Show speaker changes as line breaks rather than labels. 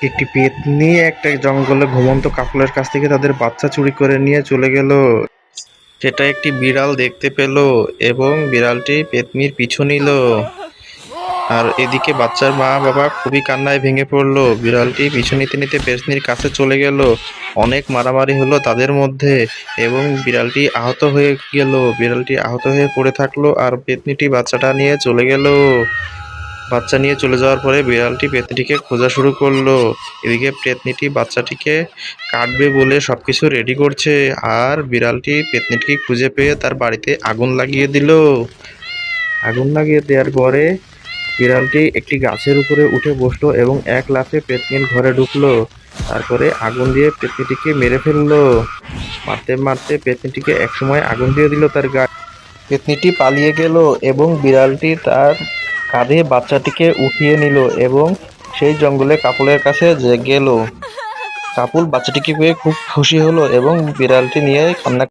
একটি পেত্নী একটা জঙ্গলে ঘুমন্ত কাফলের কাছ থেকে তাদের বাচ্চা চুরি করে নিয়ে চলে গেল। সেটা একটি বিড়াল দেখতে পেল এবং বিড়ালটি পেত্নীর পিছু নিল। আর এদিকে বাচ্চার মা বাবা খুবই কান্নায় ভেঙে পড়লো। বিড়ালটি পিছু নিতে নিতে পেত্নীর কাছে চলে গেল। অনেক মারামারি হলো তাদের মধ্যে এবং বিড়ালটি আহত হয়ে গেল। বিড়ালটি আহত হয়ে পড়ে থাকলো আর পেত্নীটি বাচ্চাটা নিয়ে চলে গেল। বাচ্চা নিয়ে চলে যাওয়ার পরে বিড়ালটি পেত্নীটিকে খোঁজা শুরু করলো। এদিকে পেত্নীটি বাচ্চাটিকে কাটবে বলে সবকিছু রেডি করছে আর বিড়ালটি পেত্নীটিকে খুঁজে পেয়ে তার বাড়িতে আগুন লাগিয়ে দিল। আগুন লাগিয়ে দেওয়ার পরে বিড়ালটি একটি গাছের উপরে উঠে বসলো এবং এক লাফে পেত্নীর ঘরে ঢুকলো। তারপরে আগুন দিয়ে পেত্নীটিকে মেরে ফেললো। মারতে মারতে পেত্নীটিকে একসময় আগুন দিয়ে দিল তার গায়ে। পেত্নীটি পালিয়ে গেল এবং বিড়ালটি তার কাঁধে বাচ্চাটিকে উঠিয়ে নিল এবং সেই জঙ্গলে কাপলের কাছে গেল। কাপুল বাচ্চাটিকে পেয়ে খুব খুশি হলো এবং বিড়ালটি নিয়ে কান্না